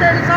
300